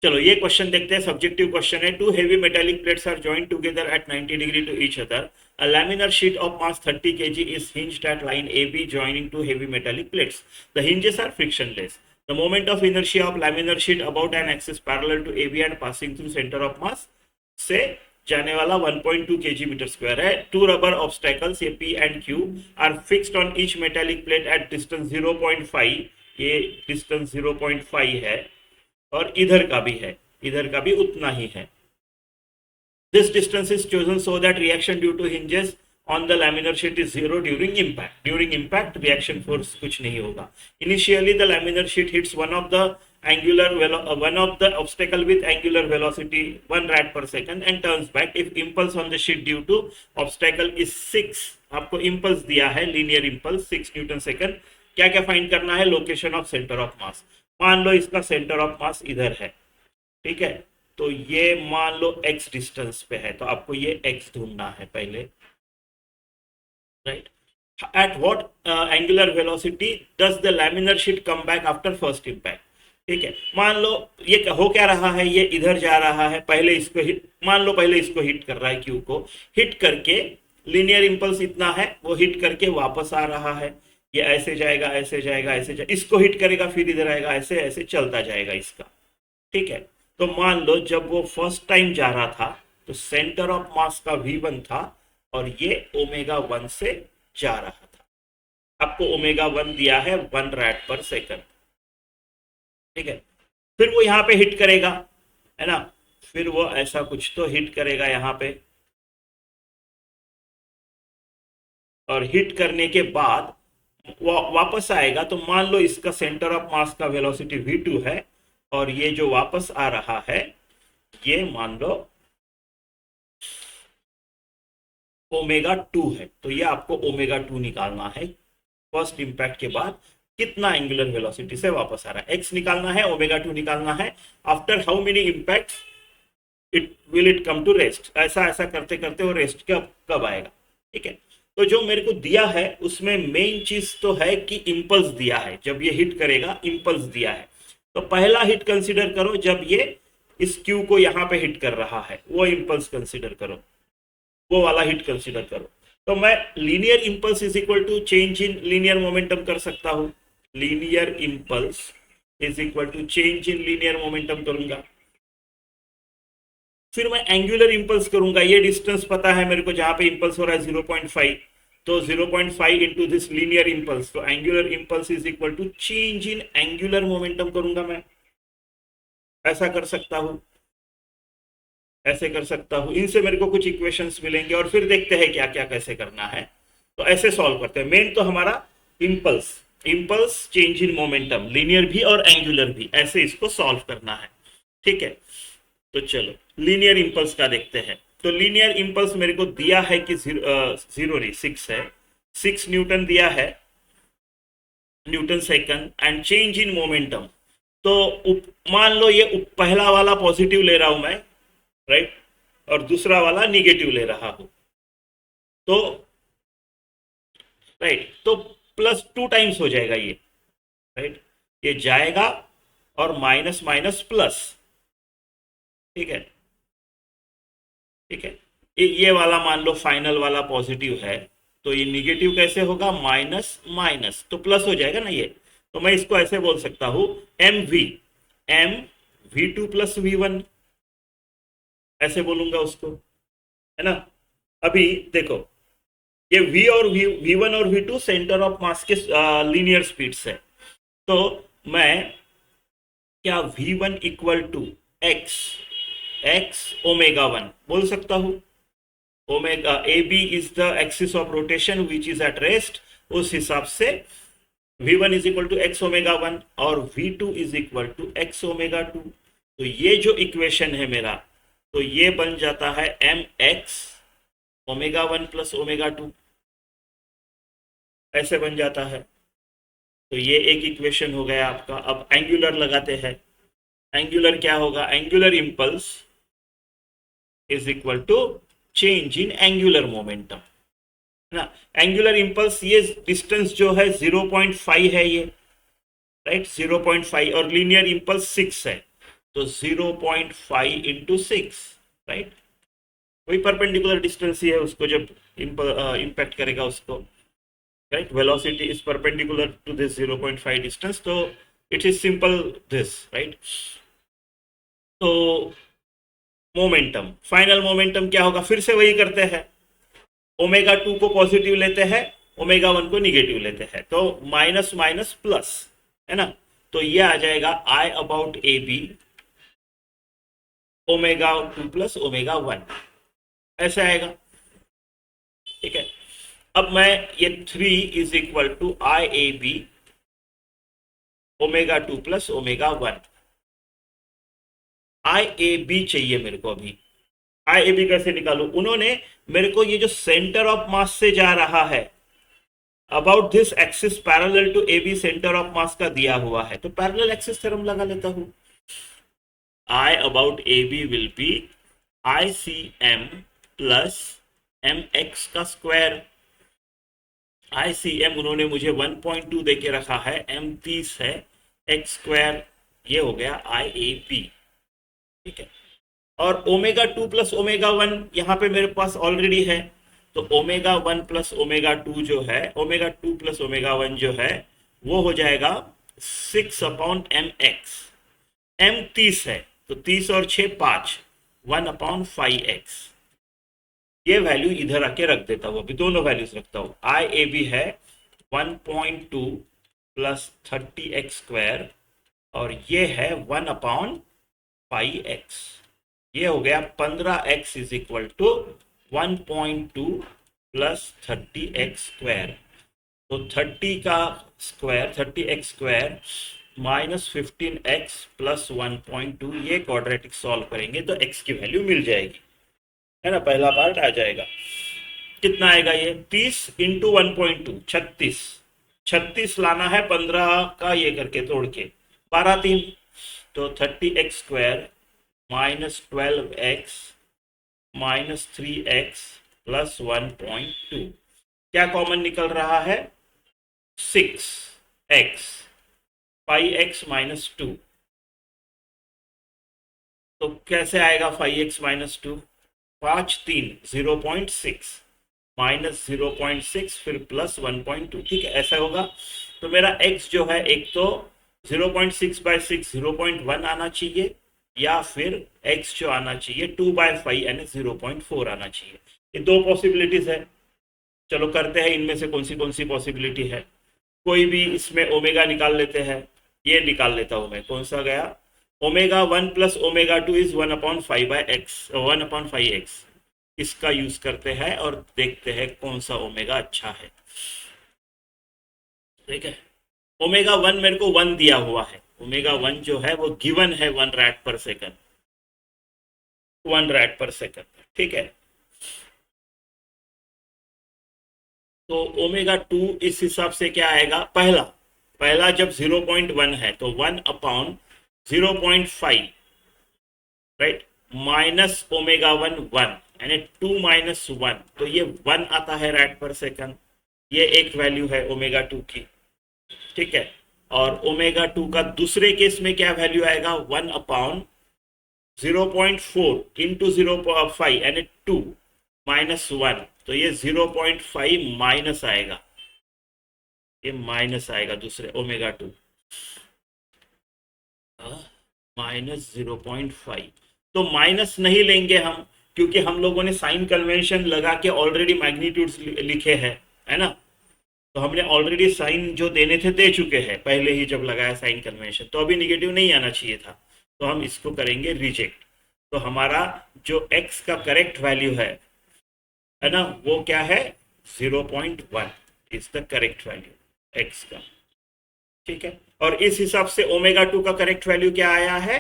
चलो ये क्वेश्चन देखते हैं, सब्जेक्टिव क्वेश्चन है। Two heavy metallic plates are joined together at 90 degree to each other. A laminar sheet of mass 30 kg is hinged at line AB joining two heavy metallic plates. The hinges are frictionless. The moment of inertia of laminar sheet about an axis parallel to AB and passing through center of mass से जाने वाला 1.2 kg metre square है। To rubber obstacles ये P and Q are fixed on each metallic plate at distance 0.5, ये distance 0.5 है, और इधर का भी है, इधर का भी उतना ही है। This distance is chosen so that reaction due to hinges on the laminar sheet is zero during impact. During impact, reaction force कुछ नहीं होगा। Initially, the laminar sheet hits one of the obstacle with angular velocity 1 rad per second and turns back. If impulse on the sheet due to obstacle is 6, आपको impulse दिया है linear impulse 6 Newton second. क्या क्या find करना है? Location of centre of मास। मान लो इसका centre of मास इधर है, ठीक है, तो ये मान लो x डिस्टेंस पे है, तो आपको ये x ढूंढना है पहले, right. At what angular velocity does the laminar sheet come back after first impact? ठीक है, मान लो ये हो क्या रहा है, ये इधर जा रहा है, पहले इसको हिट, मान लो पहले इसको हिट कर रहा है, क्यू को हिट करके लीनियर इंपल्स इतना है, वो हिट करके वापस आ रहा है, ये ऐसे जाएगा ऐसे जाएगा ऐसे जाएगा, इसको हिट करेगा फिर इधर आएगा, ऐसे ऐसे चलता जाएगा इसका, ठीक है। तो मान लो जब वो फर्स्ट टाइम जा रहा था तो सेंटर ऑफ मास का V1 था और ये ओमेगा 1 से जा रहा था, आपको ओमेगा 1 दिया है 1 रैड पर सेकंड, ठीक है। फिर वो यहाँ पे हिट करेगा, है ना, फिर वो ऐसा कुछ तो हिट करेगा यहाँ पे, और हिट करने के बाद वापस आएगा, तो मान लो इसका सेंटर ऑफ मास का वेलोसिटी V2 है और ये जो वापस आ रहा है ये मान लो ओमेगा 2 है, तो ये आपको ओमेगा 2 निकालना है फर्स्ट इंपैक्ट के बाद कितना एंगुलर वेलोसिटी से वापस आ रहा है, x निकालना है, ओमेगा 2 निकालना है। After how many impact it come to rest, ऐसा ऐसा करते करते वो रेस्ट कब आएगा, ठीक है। तो जो मेरे को दिया है उसमें मेन चीज तो है कि इंपल्स दिया है, जब ये हिट करेगा इंपल्स दिया है। तो पहला हिट कंसीडर करो जब ये इस क्यू को यहाँ पे हिट कर रहा है, वो इंपल्स कंसीडर करो, वो वाला हिट कंसीडर करो। तो मैं linear impulse is equal to change in linear momentum कर सकता हूँ, linear impulse is equal to change in linear momentum करूंगा। फिर मैं एंगुलर इंपल्स करूंगा, ये डिस्टेंस पता है मेरे को जहां पे इंपल्स हो रहा है 0.5, तो 0.5 इंटू दिस लीनियर इंपल्स, तो angular impulse is equal to change in angular momentum करूंगा मैं, ऐसा कर सकता हूं, ऐसे कर सकता हूं। इनसे मेरे को कुछ इक्वेशंस मिलेंगे और फिर देखते हैं क्या क्या कैसे करना है। तो ऐसे सॉल्व करते हैं। मेन तो हमारा impulse, impulse change in momentum, linear भी और एंगुलर भी, ऐसे इसको सॉल्व करना है, ठीक है। तो चलो लीनियर इंपल्स का देखते हैं। तो लीनियर इंपल्स मेरे को दिया है कि 6 है, 6 न्यूटन दिया है, Newton second, and change in momentum. तो मान लो ये पहला वाला पॉजिटिव ले रहा हूं मैं, राइट, और दूसरा वाला निगेटिव ले रहा हूं, तो राइट, तो +2 टाइम्स हो जाएगा ये, राइट, ये जाएगा और माइनस माइनस प्लस, ठीक है, ठीक है। ये वाला मान लो फाइनल वाला पॉजिटिव है, तो ये निगेटिव कैसे होगा, माइनस माइनस, तो प्लस हो जाएगा ना ये। तो मैं इसको ऐसे बोल सकता हूं एम V2 प्लस V1, ऐसे बोलूंगा उसको, है ना। अभी देखो ये V और V1 और V2 सेंटर ऑफ मास के लीनियर स्पीड्स है, तो मैं क्या V1 equal to x omega 1 बोल सकता हूं। Omega AB is the axis of rotation which is at rest, उस हिसाब से V1 is equal to x omega 1 और V2 is equal to x omega 2। तो ये जो इक्वेशन है मेरा, तो ये बन जाता है mx ओमेगा 1 प्लस ओमेगा 2, ऐसे बन जाता है। तो ये एक इक्वेशन हो गया आपका। अब एंगुलर लगाते हैं। एंगुलर क्या होगा, angular impulse is equal to change in angular momentum, है ना। एंगुलर इंपल्स ये डिस्टेंस जो है 0.5 है ये, राइट, 0.5, और लीनियर इंपल्स 6 है, तो 0.5 इंटू 6, राइट? वही परपेंडिकुलर डिस्टेंस ही है, उसको जब इम्पैक्ट करेगा उसको, right? Velocity is perpendicular to this 0.5 distance, तो it is simple this, right? तो मोमेंटम, फाइनल मोमेंटम क्या होगा? फिर से वही करते हैं, ओमेगा 2 को पॉजिटिव लेते हैं, ओमेगा 1 को निगेटिव लेते हैं, तो माइनस माइनस प्लस, है ना? तो ये आ जाएगा I about A B omega 2 plus omega 1, ऐसे आएगा, ठीक है? अब मैं ये 3 is equal to I A B omega 2 plus omega 1, I A B चाहिए मेरे को अभी। आई ए बी कैसे निकालू? उन्होंने मेरे को ये जो सेंटर ऑफ मास से जा रहा है about this axis parallel to A B centre of mass का दिया हुआ है, तो पैरेलल एक्सिस थ्योरम लगा लेता हूं। I about A B will be I C M plus M X का स्क्वायर। आई सी एम उन्होंने मुझे 1.2 देके रखा है, एम 30 है, एक्स स्क्वायर, ये हो गया आई ए बी, ठीक है? और ओमेगा 2 प्लस ओमेगा 1 यहाँ पे मेरे पास ऑलरेडी है, तो ओमेगा 1 प्लस ओमेगा 2 जो है, ओमेगा 2 प्लस ओमेगा 1 जो है वो हो जाएगा 6 अपॉन एम एक्स। एम 30 है, तो 30 और 6 5, 1 अपॉन 5x। ये वैल्यू इधर आके रख देता हूँ, अभी दोनों वैल्यूज रखता हूँ। आई ए बी है 1.2 प्लस 30x स्क्वायर, और ये है 1 अपॉन 5x। ये हो गया 15x is equal to 1.2 plus 30x square. तो 30 का square 30x square minus 15x plus 1.2, ये क्वाड्रेटिक सॉल्व करेंगे तो x की वैल्यू मिल जाएगी, है ना? पहला पार्ट आ जाएगा। कितना आएगा ये? 30 इंटू 1.2 36, 36 लाना है 15 का ये करके तोड़ के, 12 3, तो 30x square minus 12x minus 3x plus 1.2, क्या कॉमन निकल रहा है? 6x, 5x माइनस 2, तो कैसे आएगा 5x माइनस 2? 5 3 0.6 माइनस 0.6 फिर प्लस 1.2, ठीक है? ऐसा होगा। तो मेरा x जो है, एक तो 0.6 बाय 6 0.1 आना चाहिए, या फिर x जो आना चाहिए 2 बाय 5 यानी 0.4 आना चाहिए। ये दो पॉसिबिलिटीज है, चलो करते हैं इनमें से कौन सी पॉसिबिलिटी है। कोई भी इसमें ओमेगा निकाल लेते हैं, ये निकाल लेता हूं मैं, कौन सा गया? Omega 1 plus omega 2 is 1 upon 5 by X, 1 upon 5x, इसका यूज करते हैं और देखते हैं कौन सा ओमेगा अच्छा है, ठीक है? ओमेगा 1 मेरे को 1 दिया हुआ है, ओमेगा 1 जो है वो गिवन है 1 रैड पर सेकंड, 1 रैड पर सेकंड, ठीक है? तो ओमेगा 2 इस हिसाब से क्या आएगा? पहला जब 0.1 है तो 1 अपॉन 0.5, राइट, माइनस ओमेगा 1 1 यानी 2 माइनस 1, तो ये 1 आता है रैड पर सेकंड, ये एक वैल्यू है ओमेगा 2 की, ठीक है? और ओमेगा 2 का दूसरे केस में क्या वैल्यू आएगा? 1 अपॉन 0.4 इंटू 0.5 यानी 2 माइनस 1, तो ये 0.5 माइनस आएगा, ये माइनस आएगा दूसरे ओमेगा 2 माइनस 0.5। तो माइनस नहीं लेंगे हम, क्योंकि हम लोगों ने साइन कन्वेंशन लगा के ऑलरेडी मैग्नीट्यूड्स लिखे हैं, है ना? तो हमने ऑलरेडी साइन जो देने थे दे चुके हैं पहले ही जब लगाया साइन कन्वेंशन, तो अभी निगेटिव नहीं आना चाहिए था, तो हम इसको करेंगे रिजेक्ट। तो हमारा जो x का करेक्ट वैल्यू है ना, वो क्या है? 0.1 is the correct value x का, ठीक है? और इस हिसाब से ओमेगा 2 का करेक्ट वैल्यू क्या आया है?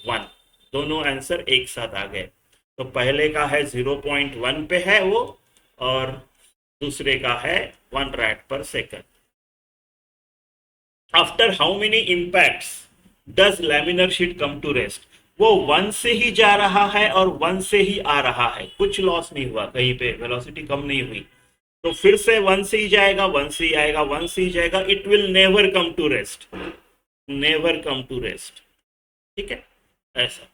1। दोनों आंसर एक साथ आ गए। तो पहले का है 0.1 पे है वो, और दूसरे का है 1 रैड पर second. After how many impacts does laminar sheet come to rest? वो 1 से ही जा रहा है और 1 से ही आ रहा है, कुछ लॉस नहीं हुआ, कहीं पे वेलोसिटी कम नहीं हुई, तो फिर से 1 से ही जाएगा, 1 से ही आएगा, 1 से ही जाएगा, it will never come to rest, never come to rest, ठीक है? ऐसा